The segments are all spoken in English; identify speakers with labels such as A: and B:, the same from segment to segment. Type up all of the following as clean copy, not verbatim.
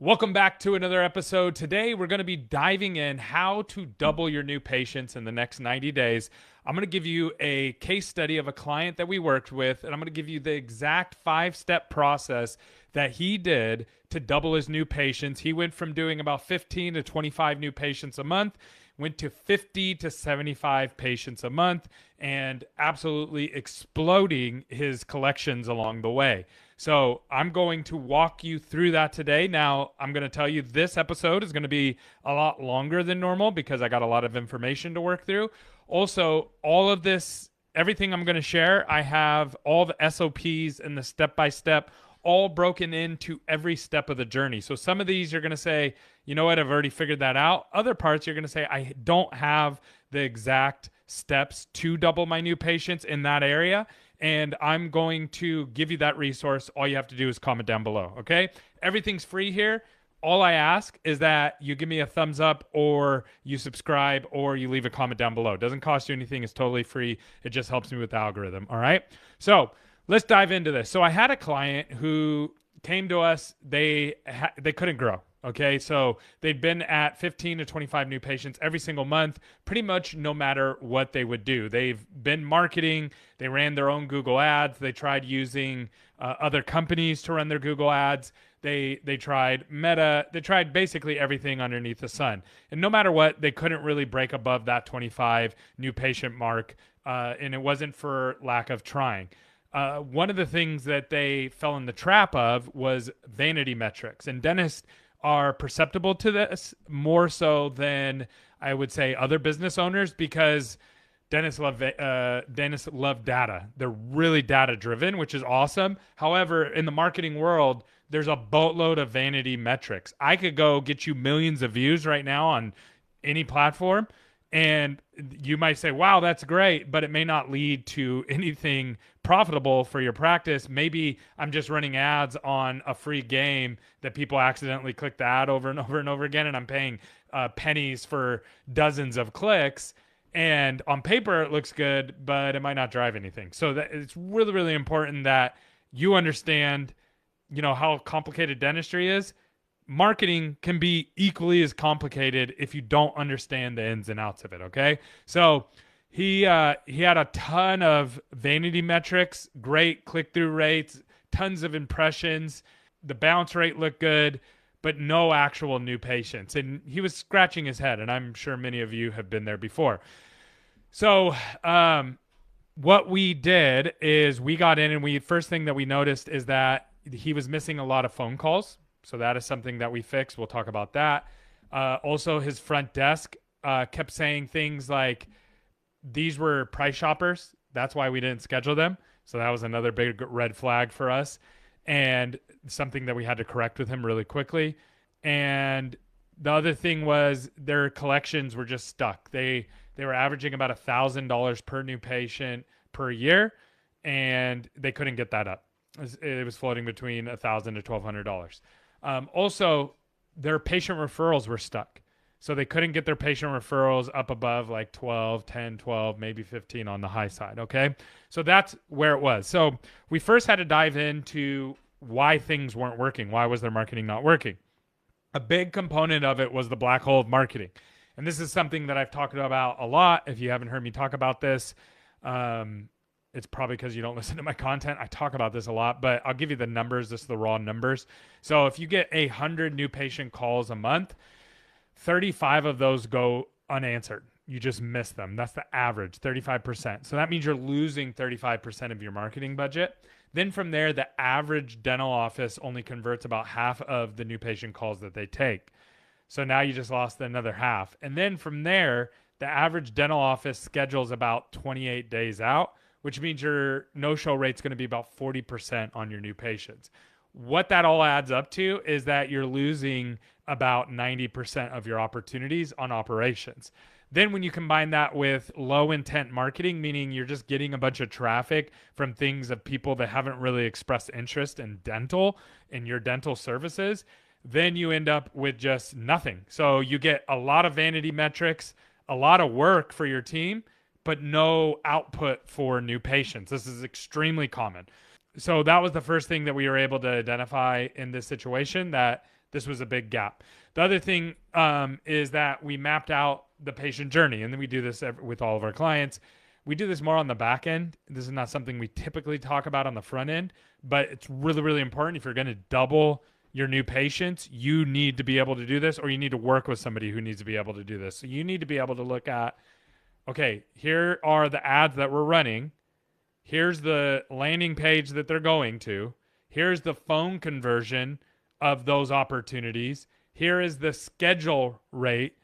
A: Welcome back to another episode. Today, we're going to be diving in how to double your new patients in the next 90 days. I'm going to give you a case study of a client that we worked with, and I'm going to give you the exact 5-step process that he did to double his new patients. He went from doing about 15 to 25 new patients a month, went to 50 to 75 patients a month, and absolutely exploding his collections along the way. So I'm going to walk you through that today. Now, I'm going to tell you this episode is going to be a lot longer than normal because I got a lot of information to work through. Also, all of this, everything I'm going to share, I have all the SOPs and the step-by-step all broken into every step of the journey. So some of these you're going to say, you know what, I've already figured that out. Other parts you're going to say, I don't have the exact steps to double my new patients in that area. And I'm going to give you that resource. All you have to do is comment down below, okay? Everything's free here. All I ask is that you give me a thumbs up or you subscribe or you leave a comment down below. It doesn't cost you anything. It's totally free. It just helps me with the algorithm, all right? So let's dive into this. So I had a client who came to us. They couldn't grow. Okay, so they'd been at 15 to 25 new patients every single month, pretty much no matter what they would do. They've been marketing. They ran their own Google ads. They tried using other companies to run their Google ads. They tried Meta. They tried basically everything underneath the sun. And no matter what, they couldn't really break above that 25 new patient mark. And it wasn't for lack of trying. One of the things that they fell in the trap of was vanity metrics. And dentists are perceptible to this more so than I would say other business owners because dentists love data. They're really data driven, which is awesome. However, in the marketing world, there's a boatload of vanity metrics. I could go get you millions of views right now on any platform, and you might say, wow, that's great, but it may not lead to anything profitable for your practice. Maybe I'm just running ads on a free game that people accidentally click the ad over and over and over again, and I'm paying pennies for dozens of clicks. And on paper, it looks good, but it might not drive anything. So it's really, really important that you understand, how complicated dentistry is. Marketing can be equally as complicated if you don't understand the ins and outs of it, okay? So he had a ton of vanity metrics, great click-through rates, tons of impressions. The bounce rate looked good, but no actual new patients. And he was scratching his head, and I'm sure many of you have been there before. So what we did is we got in, and first thing that we noticed is that he was missing a lot of phone calls. So that is something that we fixed. We'll talk about that. Also, his front desk kept saying things like these were price shoppers. That's why we didn't schedule them. So that was another big red flag for us and something that we had to correct with him really quickly. And the other thing was their collections were just stuck. They were averaging about $1,000 per new patient per year, and they couldn't get that up. It was floating between $1,000 to $1,200. Also, their patient referrals were stuck. So they couldn't get their patient referrals up above like 12, 10, 12, maybe 15 on the high side, okay? So that's where it was. So we first had to dive into why things weren't working. Why was their marketing not working? A big component of it was the black hole of marketing. And this is something that I've talked about a lot. If you haven't heard me talk about this, it's probably because you don't listen to my content. I talk about this a lot, but I'll give you the numbers. This is the raw numbers. So if you get 100 new patient calls a month, 35 of those go unanswered. You just miss them. That's the average, 35%. So that means you're losing 35% of your marketing budget. Then from there, the average dental office only converts about half of the new patient calls that they take. So now you just lost another half. And then from there, the average dental office schedules about 28 days out, which means your no-show rate is going to be about 40% on your new patients. What that all adds up to is that you're losing about 90% of your opportunities on operations. Then when you combine that with low intent marketing, meaning you're just getting a bunch of traffic from things of people that haven't really expressed interest in your dental services, then you end up with just nothing. So you get a lot of vanity metrics, a lot of work for your team, but no output for new patients. This is extremely common. So that was the first thing that we were able to identify in this situation, that This was a big gap. The other thing is that we mapped out the patient journey, and then we do this with all of our clients. We do this more on the back end. This is not something we typically talk about on the front end, but it's really, really important. If you're going to double your new patients, you need to be able to do this, or you need to work with somebody who needs to be able to do this. So you need to be able to look at, okay, here are the ads that we're running. Here's the landing page that they're going to. Here's the phone conversion of those opportunities. Here is the schedule rate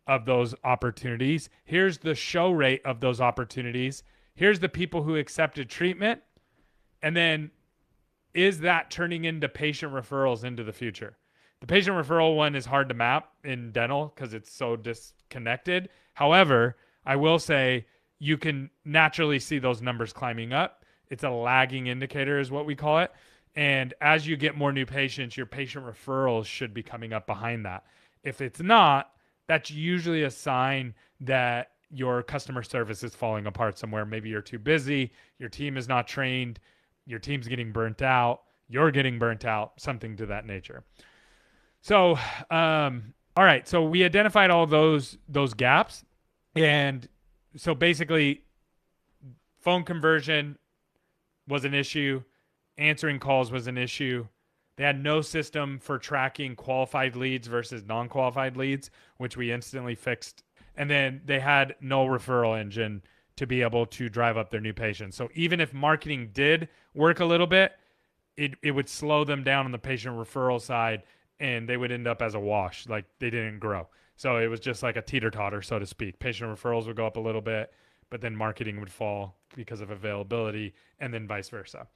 A: of those opportunities. Here's the show rate of those opportunities. Here's the people who accepted treatment. And then is that turning into patient referrals into the future? The patient referral one is hard to map in dental because it's so disconnected. However, I will say you can naturally see those numbers climbing up. It's a lagging indicator is what we call it. And as you get more new patients, your patient referrals should be coming up behind that. If it's not, that's usually a sign that your customer service is falling apart somewhere. Maybe you're too busy, your team is not trained, your team's getting burnt out, you're getting burnt out, something to that nature. So, all right. So we identified all those gaps. And so basically, phone conversion was an issue. Answering calls was an issue. They had no system for tracking qualified leads versus non-qualified leads, which we instantly fixed. And then they had no referral engine to be able to drive up their new patients. So even if marketing did work a little bit, it would slow them down on the patient referral side, and they would end up as a wash, like they didn't grow. So it was just like a teeter-totter, so to speak. Patient referrals would go up a little bit, but then marketing would fall because of availability, and then vice versa.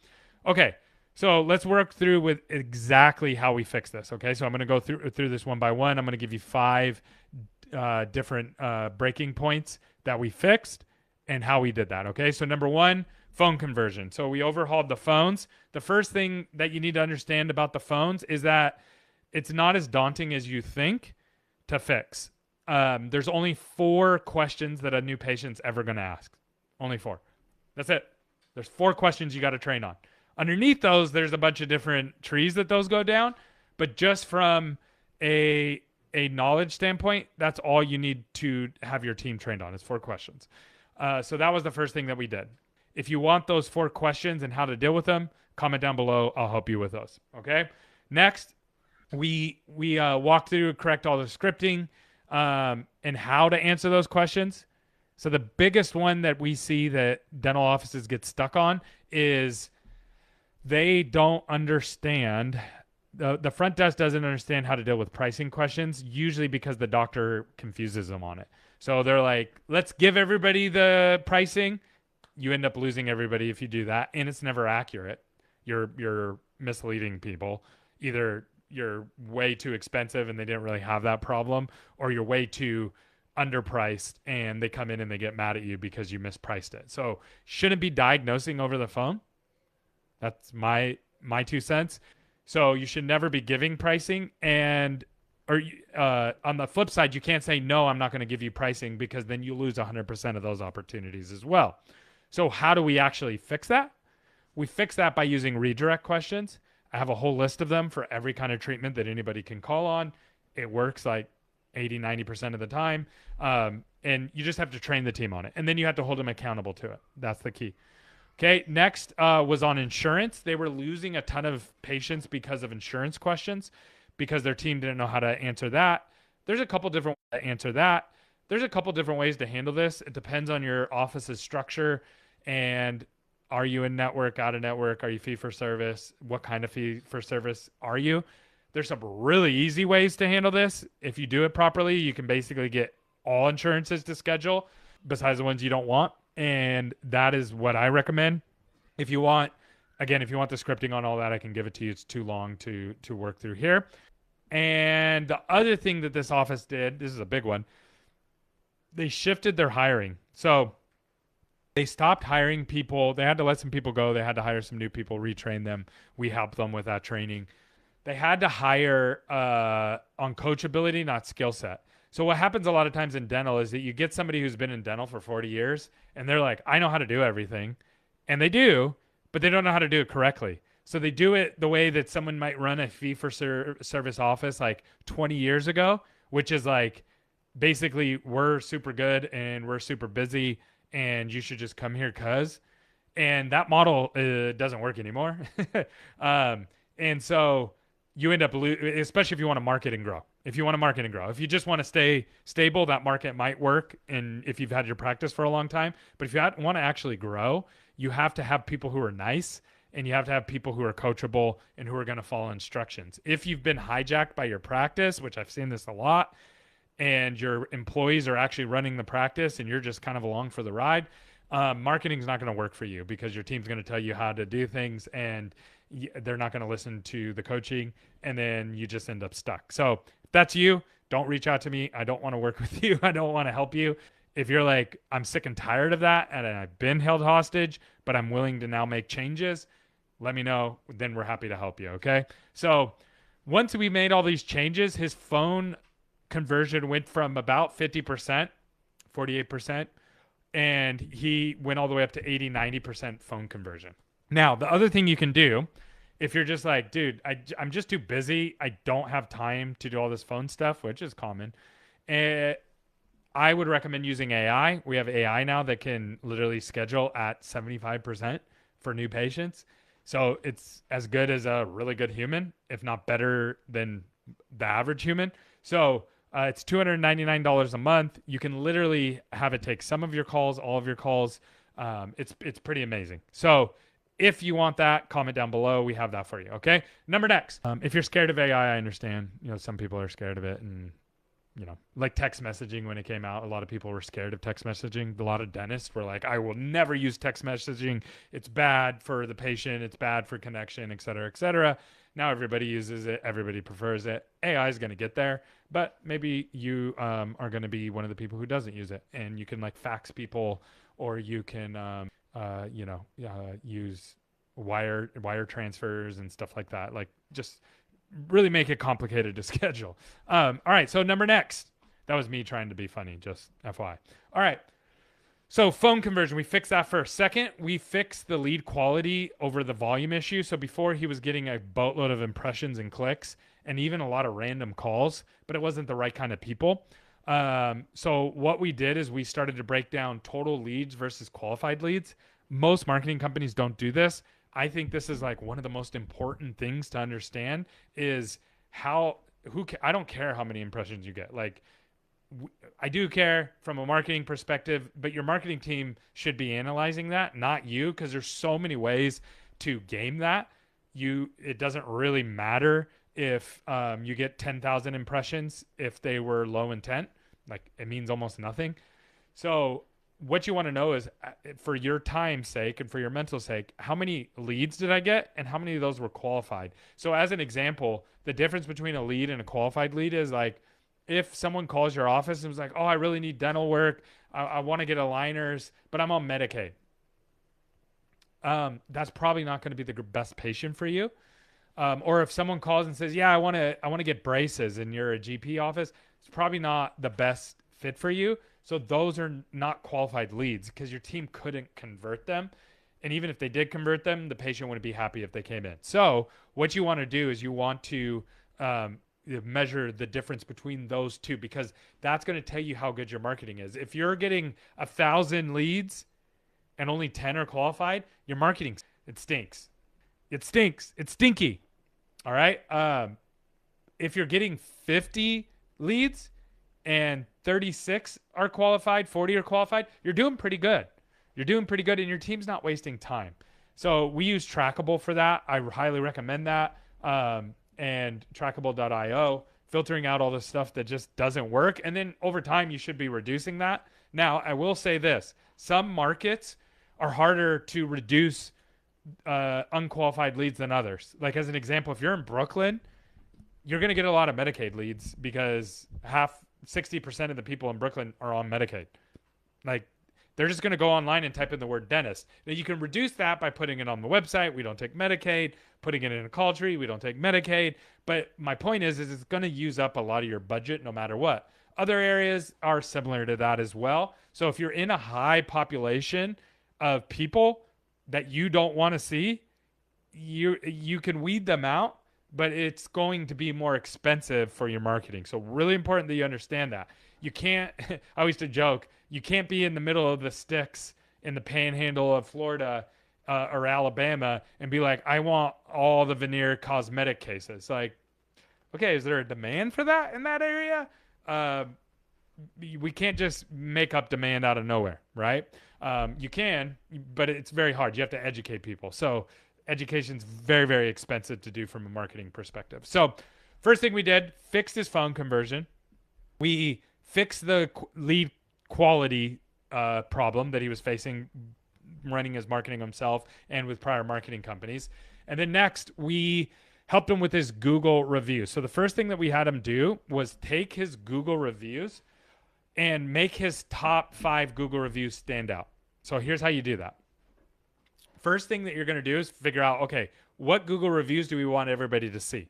A: Okay, so let's work through with exactly how we fix this. Okay, so I'm going to go through this one by one. I'm going to give you 5 different breaking points that we fixed and how we did that. Okay, so number 1, phone conversion. So we overhauled the phones. The first thing that you need to understand about the phones is that it's not as daunting as you think to fix. There's only 4 questions that a new patient's ever going to ask. Only 4. That's it. There's 4 questions you got to train on. Underneath those, there's a bunch of different trees that those go down, but just from a knowledge standpoint, that's all you need to have your team trained on is 4 questions. So that was the first thing that we did. If you want those 4 questions and how to deal with them, comment down below. I'll help you with those. Okay. Next, we walk through, correct all the scripting, and how to answer those questions. So the biggest one that we see that dental offices get stuck on is they don't understand, the front desk doesn't understand how to deal with pricing questions, usually because the doctor confuses them on it. So they're like, let's give everybody the pricing. You end up losing everybody if you do that, and it's never accurate. You're misleading people. Either you're way too expensive and they didn't really have that problem, or you're way too underpriced and they come in and they get mad at you because you mispriced it. So shouldn't be diagnosing over the phone. That's my 2 cents. So you should never be giving pricing, or on the flip side, you can't say, no, I'm not going to give you pricing, because then you lose 100% of those opportunities as well. So how do we actually fix that? We fix that by using redirect questions. I have a whole list of them for every kind of treatment that anybody can call on. It works like 80-90% of the time. And you just have to train the team on it. And then you have to hold them accountable to it. That's the key. Okay, next was on insurance. They were losing a ton of patients because of insurance questions, because their team didn't know how to answer that. There's a couple different ways to answer that. There's a couple different ways to handle this. It depends on your office's structure, and are you in network, out of network? Are you fee for service? What kind of fee for service are you? There's some really easy ways to handle this. If you do it properly, you can basically get all insurances to schedule besides the ones you don't want. And that is what I recommend. If you want the scripting on all that, I can give it to you. It's too long to work through here. And the other thing that this office did, this is a big one, they shifted their hiring. So they stopped hiring people. They had to let some people go. They had to hire some new people, retrain them. We helped them with that training. They had to hire on coachability, not skill set. So what happens a lot of times in dental is that you get somebody who's been in dental for 40 years and they're like, I know how to do everything. And they do, but they don't know how to do it correctly. So they do it the way that someone might run a fee-for-service office like 20 years ago, which is like basically we're super good and we're super busy and you should just come here cuz. And that model doesn't work anymore. And so you end up, especially if you want to market and grow. If you want to market and grow, if you just want to stay stable, that market might work. And if you've had your practice for a long time, but if you want to actually grow, you have to have people who are nice and you have to have people who are coachable and who are going to follow instructions. If you've been hijacked by your practice, which I've seen this a lot, and your employees are actually running the practice and you're just kind of along for the ride, marketing is not going to work for you because your team's going to tell you how to do things and they're not going to listen to the coaching, and then you just end up stuck. So if that's you, don't reach out to me. I don't want to work with you. I don't want to help you. If you're like, I'm sick and tired of that and I've been held hostage, but I'm willing to now make changes, let me know. Then we're happy to help you. Okay. So once we made all these changes, his phone conversion went from about 50%, 48%, and he went all the way up to 80, 90% phone conversion. Now, the other thing you can do, if you're just like, dude, I'm just too busy, I don't have time to do all this phone stuff, which is common, I would recommend using AI. We have AI now that can literally schedule at 75% for new patients. So it's as good as a really good human, if not better than the average human. So it's $299 a month. You can literally have it take some of your calls, all of your calls. It's pretty amazing. So if you want that, comment down below. We have that for you. Okay. Number next. If you're scared of AI, I understand. Some people are scared of it, and like text messaging when it came out, a lot of people were scared of text messaging. A lot of dentists were like, I will never use text messaging. It's bad for the patient. It's bad for connection, et cetera, et cetera. Now everybody uses it. Everybody prefers it. AI is going to get there, but maybe you are going to be one of the people who doesn't use it, and you can like fax people, or you can, use wire transfers and stuff like that. Like just really make it complicated to schedule. All right. So number next, that was me trying to be funny, just FYI. All right. So phone conversion, we fixed that first. Second, we fixed the lead quality over the volume issue. So before he was getting a boatload of impressions and clicks and even a lot of random calls, but it wasn't the right kind of people. So what we did is we started to break down total leads versus qualified leads. Most marketing companies don't do this. I think this is like one of the most important things to understand is I don't care how many impressions you get. Like I do care from a marketing perspective, but your marketing team should be analyzing that, not you, because there's so many ways to game that. It doesn't really matter if you get 10,000 impressions if they were low intent. Like it means almost nothing. So what you want to know is, for your time's sake and for your mental sake, how many leads did I get and how many of those were qualified? So as an example, the difference between a lead and a qualified lead is like, if someone calls your office and was like, oh, I really need dental work, I want to get aligners, but I'm on Medicaid. That's probably not going to be the best patient for you. Or if someone calls and says, yeah, I want to get braces, and you're a GP office, it's probably not the best fit for you. So those are not qualified leads because your team couldn't convert them. And even if they did convert them, the patient wouldn't be happy if they came in. So what you want to do is you want to measure the difference between those two, because that's going to tell you how good your marketing is. If you're getting 1,000 leads and only 10 are qualified, your marketing, it stinks. It stinks. It's stinky. All right. If you're getting 50 leads and 36 are qualified, 40 are qualified, you're doing pretty good. You're doing pretty good, and your team's not wasting time. So we use Trackable for that. I highly recommend that. And trackable.io, filtering out all the stuff that just doesn't work. And then over time, you should be reducing that. Now, I will say this. Some markets are harder to reduce unqualified leads than others. Like as an example, if you're in Brooklyn, you're going to get a lot of Medicaid leads because 60% of the people in Brooklyn are on Medicaid. Like they're just going to go online and type in the word dentist. Now you can reduce that by putting it on the website. We don't take Medicaid. Putting it in a call tree. We don't take Medicaid. But my point is it's going to use up a lot of your budget no matter what. Other areas are similar to that as well. So if you're in a high population of people that you don't want to see, you can weed them out, but it's going to be more expensive for your marketing. So really important that you understand that. You can't I used to joke, you can't be in the middle of the sticks in the panhandle of Florida or Alabama and be like, I want all the veneer cosmetic cases. Like, okay, is there a demand for that in that area? Uh, we can't just make up demand out of nowhere, right? You can, but it's very hard. You have to educate people. So education's very, very expensive to do from a marketing perspective. So first thing we did, fixed his phone conversion. We fixed the lead quality problem that he was facing running his marketing himself and with prior marketing companies. And then next, we helped him with his Google reviews. So the first thing that we had him do was take his Google reviews and make his top 5 Google reviews stand out. So here's how you do that. First thing that you're going to do is figure out, okay, what Google reviews do we want everybody to see?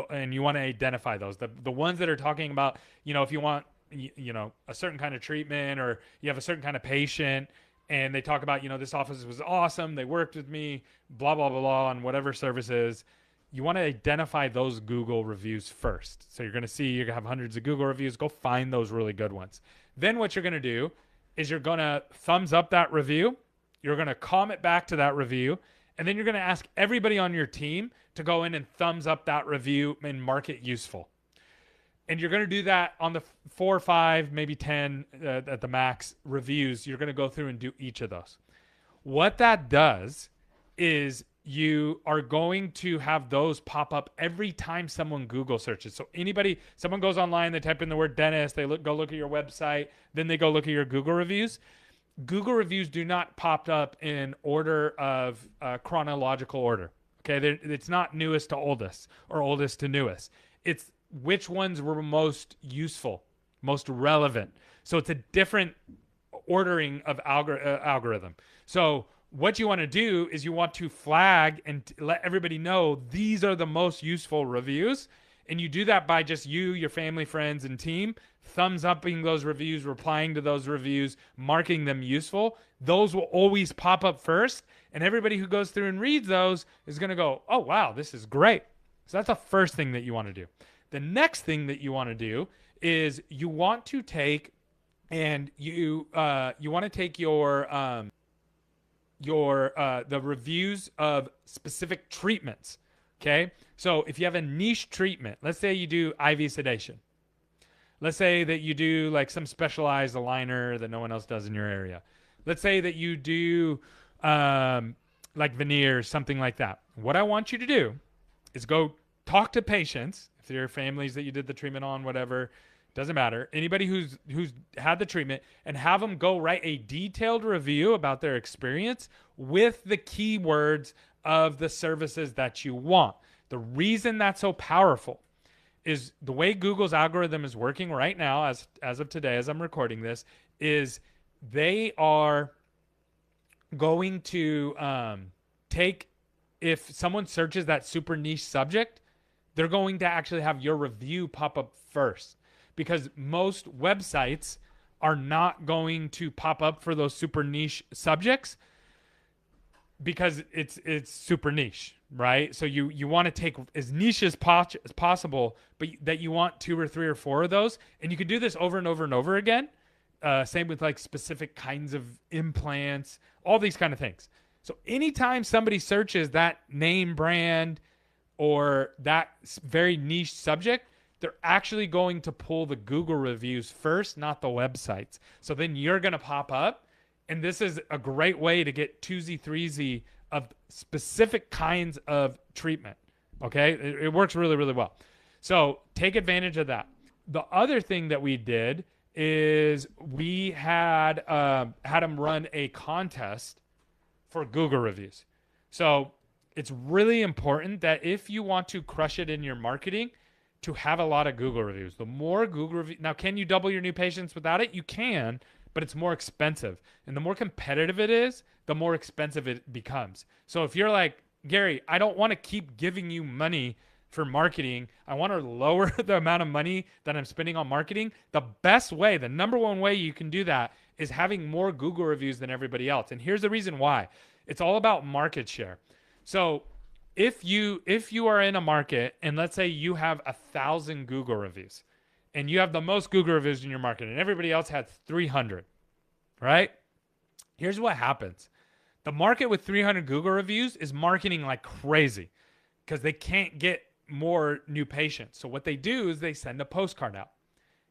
A: And you want to identify those. The ones that are talking about, if you want, a certain kind of treatment, or you have a certain kind of patient and they talk about, this office was awesome, they worked with me, blah, blah, blah, blah, on whatever services. You want to identify those Google reviews first. So you're going to see, you're going to have hundreds of Google reviews. Go find those really good ones. Then what you're going to do is you're going to thumbs up that review. You're going to comment back to that review. And then you're going to ask everybody on your team to go in and thumbs up that review and mark it useful. And you're going to do that on the 4 or 5, maybe 10 at the max reviews. You're going to go through and do each of those. What that does is you are going to have those pop up every time someone Google searches. So someone goes online, they type in the word dentist, they go look at your website, then they go look at your Google reviews. Google reviews do not pop up in order of chronological order. Okay, it's not newest to oldest or oldest to newest. It's which ones were most useful, most relevant. So it's a different ordering of algorithm. So what you want to do is you want to flag and let everybody know these are the most useful reviews. And you do that by just your family, friends, and team thumbs upping those reviews, replying to those reviews, marking them useful. Those will always pop up first. And everybody who goes through and reads those is going to go, oh, wow, this is great. So that's the first thing that you want to do. The next thing that you want to do is you want to take and you want to take the reviews of specific treatments. Okay. So if you have a niche treatment, let's say you do IV sedation. Let's say that you do like some specialized aligner that no one else does in your area. Let's say that you do like veneers, something like that. What I want you to do is go talk to patients, if they're families that you did the treatment on, whatever, doesn't matter. Anybody who's had the treatment, and have them go write a detailed review about their experience with the keywords of the services that you want. The reason that's so powerful is the way Google's algorithm is working right now, as of today, as I'm recording this, is they are going to take, if someone searches that super niche subject, they're going to actually have your review pop up first, because most websites are not going to pop up for those super niche subjects because it's super niche, right? So you want to take as niche as possible, but that you want 2 or 3 or 4 of those. And you can do this over and over and over again. Same with like specific kinds of implants, all these kind of things. So anytime somebody searches that name brand or that very niche subject, they're actually going to pull the Google reviews first, not the websites. So then you're going to pop up. And this is a great way to get 2Z, 3Z of specific kinds of treatment. Okay? It works really, really well. So take advantage of that. The other thing that we did is we had them run a contest for Google reviews. So it's really important that if you want to crush it in your marketing, to have a lot of Google reviews. The more Google reviews, now can you double your new patients without it? You can, but it's more expensive. And the more competitive it is, the more expensive it becomes. So if you're like, Gary, I don't want to keep giving you money for marketing. I want to lower the amount of money that I'm spending on marketing. The best way, the number one way you can do that is having more Google reviews than everybody else. And here's the reason why. It's all about market share. So if you are in a market and let's say you have 1,000 Google reviews and you have the most Google reviews in your market and everybody else had 300, right? Here's what happens. The market with 300 Google reviews is marketing like crazy because they can't get more new patients. So what they do is they send a postcard out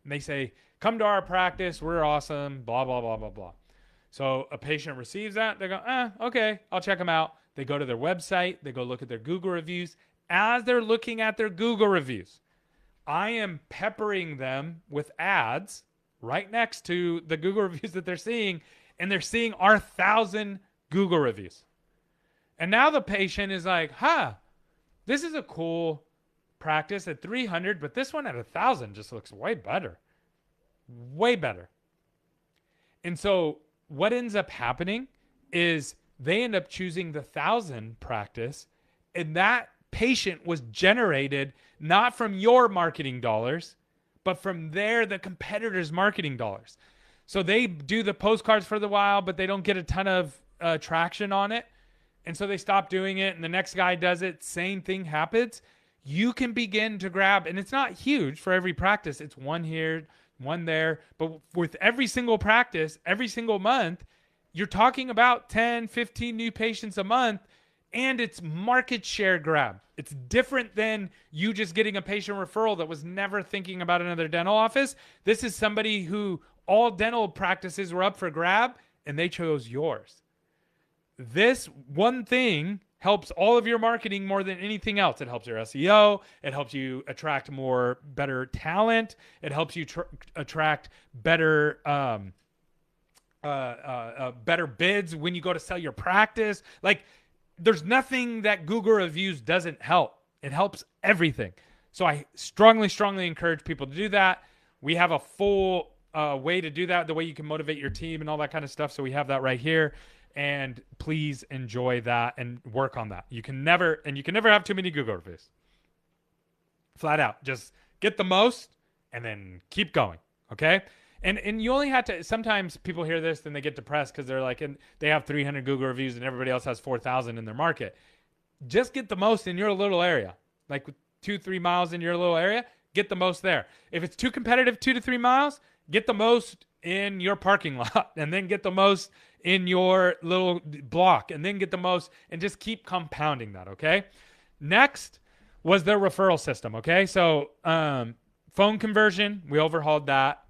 A: and they say, come to our practice. We're awesome, blah, blah, blah, blah, blah. So a patient receives that. They go, okay, I'll check them out. They go to their website. They go look at their Google reviews. As they're looking at their Google reviews, I am peppering them with ads right next to the Google reviews that they're seeing, and they're seeing our 1,000 Google reviews. And now the patient is like, this is a cool practice at 300, but this one at 1,000 just looks way better. Way better. And so what ends up happening is they end up choosing the 1,000 practice, and that patient was generated not from your marketing dollars, but from the competitor's marketing dollars. So they do the postcards for the while, but they don't get a ton of traction on it. And so they stop doing it, and the next guy does it. Same thing happens. You can begin to grab, and it's not huge for every practice. It's one here, one there. But with every single practice, every single month, you're talking about 10, 15 new patients a month, and it's market share grab. It's different than you just getting a patient referral that was never thinking about another dental office. This is somebody who all dental practices were up for grab, and they chose yours. This one thing helps all of your marketing more than anything else. It helps your SEO. It helps you attract better talent. It helps you attract better better bids when you go to sell your practice. Like, there's nothing that Google reviews doesn't help. It helps everything. So I strongly, strongly encourage people to do that. We have a full way to do that, the way you can motivate your team and all that kind of stuff. So we have that right here. And please enjoy that and work on that. You can never have too many Google reviews. Flat out. Just get the most and then keep going. Okay? And you only have to, sometimes people hear this and they get depressed because they're like, and they have 300 Google reviews and everybody else has 4,000 in their market. Just get the most in your little area. Like 2-3 miles in your little area, get the most there. If it's too competitive, 2 to 3 miles, get the most in your parking lot, and then get the most in your little block, and then get the most, and just keep compounding that, okay? Next was their referral system, okay? So phone conversion, we overhauled that.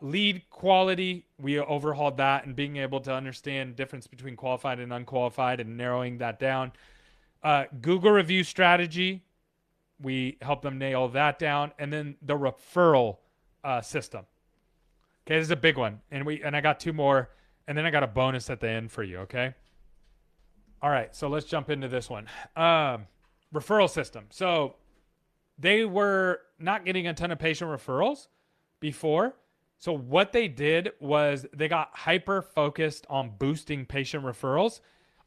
A: Lead quality, we overhauled that, and being able to understand the difference between qualified and unqualified and narrowing that down. Google review strategy, we helped them nail that down. And then the referral system. Okay, this is a big one. And I got 2 more, and then I got a bonus at the end for you, okay? All right, so let's jump into this one. Referral system. So they were not getting a ton of patient referrals before. So what they did was they got hyper focused on boosting patient referrals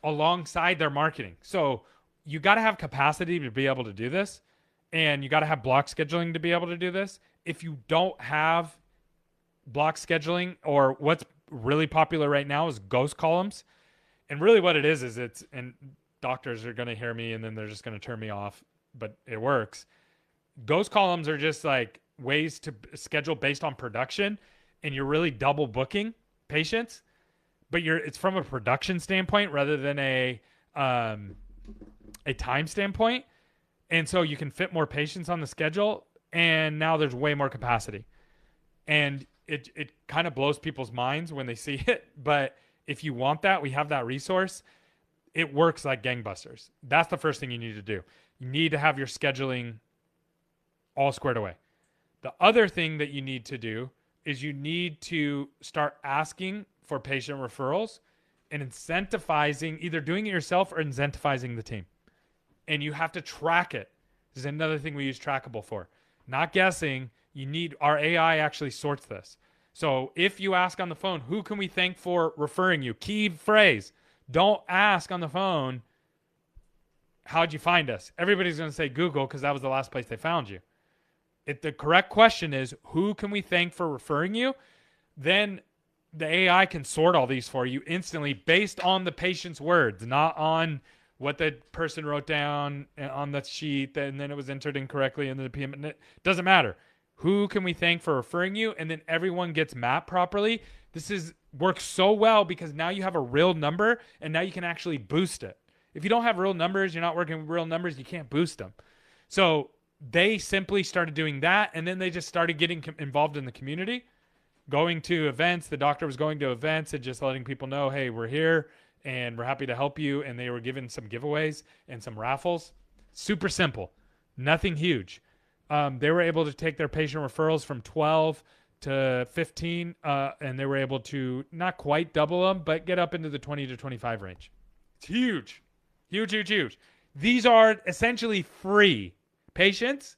A: alongside their marketing. So you got to have capacity to be able to do this, and you got to have block scheduling to be able to do this. If you don't have block scheduling, or what's really popular right now is ghost columns. And really what it is it's, and doctors are going to hear me and then they're just going to turn me off, but it works. Ghost columns are just like ways to schedule based on production, and you're really double booking patients, but it's from a production standpoint rather than a time standpoint. And so you can fit more patients on the schedule, and now there's way more capacity. And it kind of blows people's minds when they see it. But if you want that, we have that resource. It works like gangbusters. That's the first thing you need to do. You need to have your scheduling all squared away. The other thing that you need to do is you need to start asking for patient referrals and incentivizing, either doing it yourself or incentivizing the team. And you have to track it. This is another thing we use Trackable for. Not guessing. Our AI actually sorts this. So if you ask on the phone, who can we thank for referring you? Key phrase. Don't ask on the phone, how'd you find us? Everybody's going to say Google because that was the last place they found you. If the correct question is, who can we thank for referring you? Then the AI can sort all these for you instantly based on the patient's words, not on what the person wrote down on the sheet, and then it was entered incorrectly in the PM. It doesn't matter. Who can we thank for referring you? And then everyone gets mapped properly. This is works so well because now you have a real number and now you can actually boost it. If you don't have real numbers, you're not working with real numbers, you can't boost them. So they simply started doing that, and then they just started getting involved in the community, going to events. The doctor was going to events and just letting people know, hey, we're here and we're happy to help you. And they were given some giveaways and some raffles. Super simple, nothing huge. They were able to take their patient referrals from 12 to 15, and they were able to not quite double them, but get up into the 20 to 25 range. It's huge, huge, huge, huge. These are essentially free patients,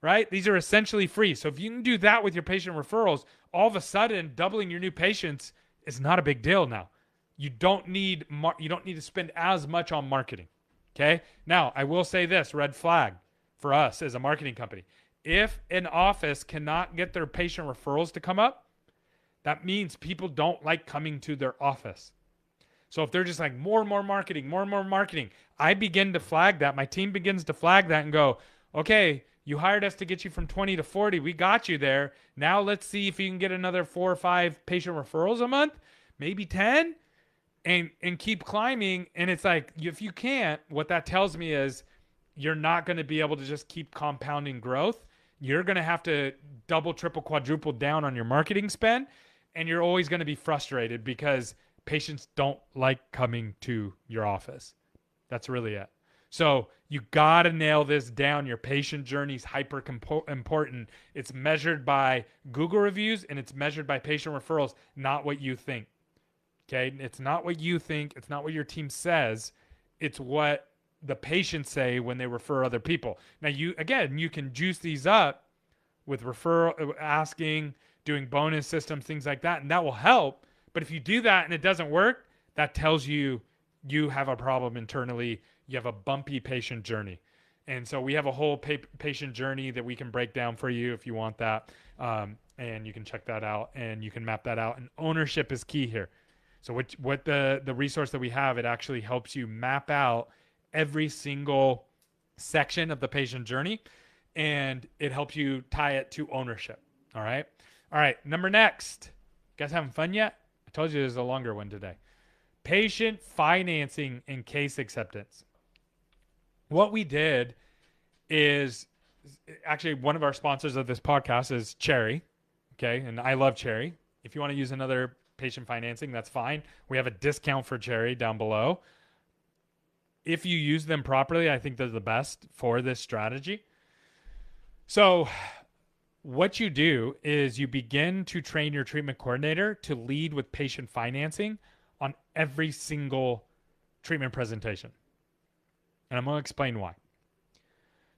A: right? These are essentially free. So if you can do that with your patient referrals, all of a sudden doubling your new patients is not a big deal now. You don't need to spend as much on marketing. Okay? Now, I will say this, red flag for us as a marketing company. If an office cannot get their patient referrals to come up, that means people don't like coming to their office. So if they're just like more and more marketing, I begin to flag that. My team begins to flag that and go, okay, you hired us to get you from 20 to 40. We got you there. Now let's see if you can get another 4 or 5 patient referrals a month, maybe 10, and keep climbing. And it's like, if you can't, what that tells me is you're not going to be able to just keep compounding growth. You're going to have to double, triple, quadruple down on your marketing spend. And you're always going to be frustrated because patients don't like coming to your office. That's really it. So you got to nail this down. Your patient journey is hyper important. It's measured by Google reviews and it's measured by patient referrals, not what you think. Okay? It's not what you think. It's not what your team says. It's what the patients say when they refer other people. Now, you can juice these up with referral, asking, doing bonus systems, things like that, and that will help. But if you do that and it doesn't work, that tells you you have a problem internally. You have a bumpy patient journey. And so we have a whole patient journey that we can break down for you if you want that. And you can check that out and you can map that out. And ownership is key here. So what the resource that we have, it actually helps you map out every single section of the patient journey, and it helps you tie it to ownership. All right. Number next. You guys having fun yet? I told you there's a longer one today. Patient financing and case acceptance. What we did is actually one of our sponsors of this podcast is Cherry. Okay. And I love Cherry. If you want to use another patient financing, that's fine. We have a discount for Cherry down below. If you use them properly, I think they're the best for this strategy. So what you do is you begin to train your treatment coordinator to lead with patient financing on every single treatment presentation. And I'm going to explain why.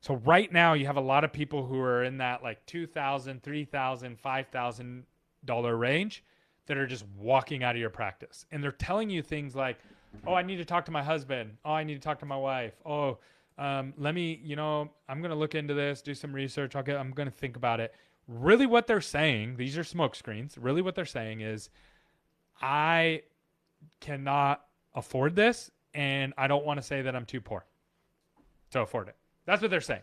A: So right now you have a lot of people who are in that like $2,000, $3,000, $5,000 range that are just walking out of your practice. And they're telling you things like, oh, I need to talk to my husband. Oh, I need to talk to my wife. Oh, let me, I'm going to look into this, do some research. I'm going to think about it. Really what they're saying, these are smoke screens. Really what they're saying is, I cannot afford this, and I don't want to say that I'm too poor to afford it. That's what they're saying.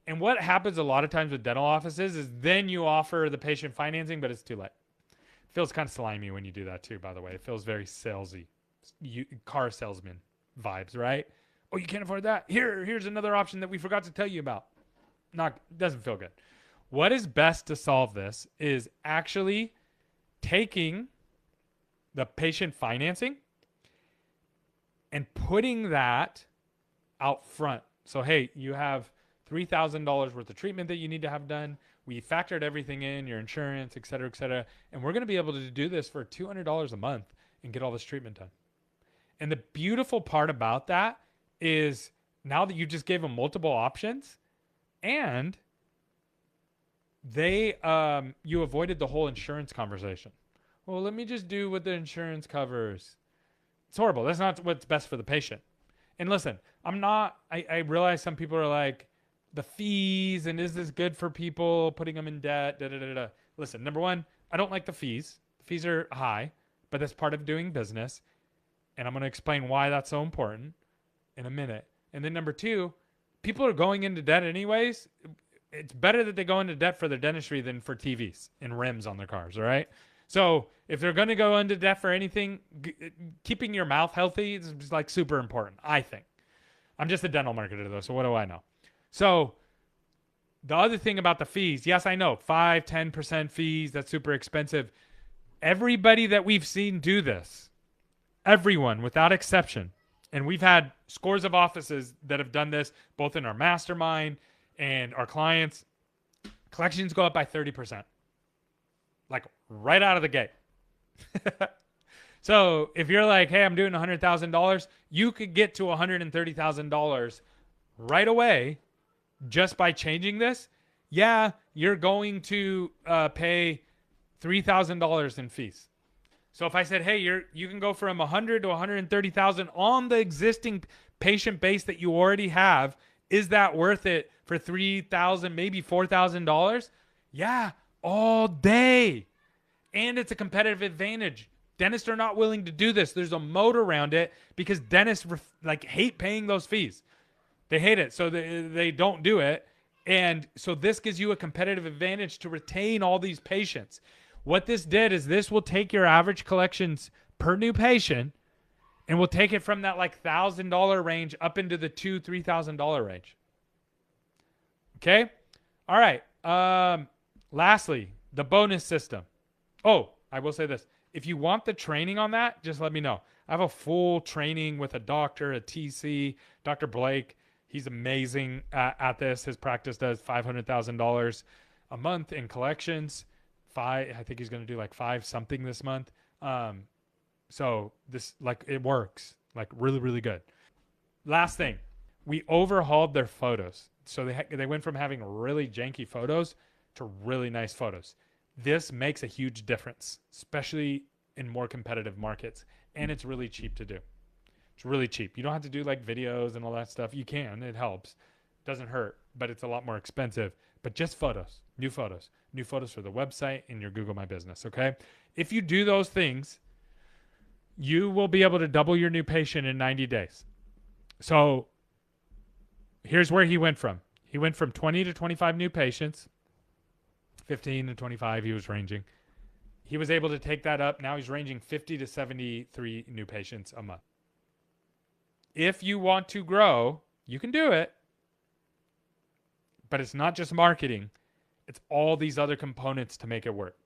A: And what happens a lot of times with dental offices is then you offer the patient financing, but it's too late. It feels kind of slimy when you do that too, by the way. It feels very salesy. Car salesman vibes, right? Oh, you can't afford that? Here's another option that we forgot to tell you about. Doesn't feel good. What is best to solve this is actually taking the patient financing and putting that out front. So, hey, you have $3,000 worth of treatment that you need to have done. We factored everything in, your insurance, et cetera, and we're going to be able to do this for $200 a month and get all this treatment done. And the beautiful part about that is now that you just gave them multiple options and you avoided the whole insurance conversation. Well, let me just do what the insurance covers. It's horrible. That's not what's best for the patient. And listen, I realize some people are like, the fees, and is this good for people, putting them in debt, Listen, number one, I don't like the fees. The fees are high, but that's part of doing business. And I'm going to explain why that's so important. in a minute. And then number two, people are going into debt anyways. It's better that they go into debt for their dentistry than for TVs and rims on their cars, all right? So if they're going to go into debt for anything, keeping your mouth healthy is just like super important, I think. I'm just a dental marketer though, so what do I know? So the other thing about the fees, yes, I know, 5-10% fees, that's super expensive. Everybody that we've seen do this, everyone without exception, and we've had scores of offices that have done this, both in our mastermind and our clients, collections go up by 30%. Like right out of the gate. So if you're like, hey, I'm doing $100,000, you could get to $130,000 right away just by changing this. Yeah, you're going to pay $3,000 in fees. So if I said, hey, you can go from 100 to 130,000 on the existing patient base that you already have, is that worth it for $3,000, maybe $4,000? Yeah, all day. And it's a competitive advantage. Dentists are not willing to do this. There's a moat around it because dentists hate paying those fees. They hate it, so they don't do it. And so this gives you a competitive advantage to retain all these patients. What this did is this will take your average collections per new patient and we'll take it from that like $1,000 range up into the $2,000-$3,000 range. Okay? All right. Lastly, the bonus system. Oh, I will say this. If you want the training on that, just let me know. I have a full training with a doctor, a TC, Dr. Blake. He's amazing at this. His practice does $500,000 a month in collections. I think he's going to do like 5 something this month. So this, like, it works like really, really good. Last thing, we overhauled their photos. So they went from having really janky photos to really nice photos. This makes a huge difference, especially in more competitive markets. And it's really cheap to do. It's really cheap. You don't have to do like videos and all that stuff. You can, it helps. Doesn't hurt, but it's a lot more expensive. But just photos, new photos for the website and your Google My Business. Okay. If you do those things, you will be able to double your new patient in 90 days. So here's where he went from. He went from 20 to 25 new patients, 15 to 25. He was ranging. He was able to take that up. Now he's ranging 50 to 73 new patients a month. If you want to grow, you can do it. But it's not just marketing. It's all these other components to make it work.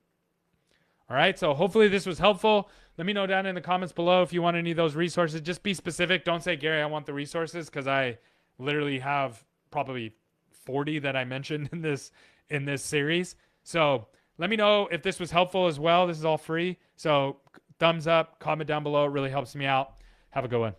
A: All right. So hopefully this was helpful. Let me know down in the comments below if you want any of those resources. Just be specific. Don't say, Gary, I want the resources, because I literally have probably 40 that I mentioned in this series. So let me know if this was helpful as well. This is all free. So thumbs up, comment down below. It really helps me out. Have a good one.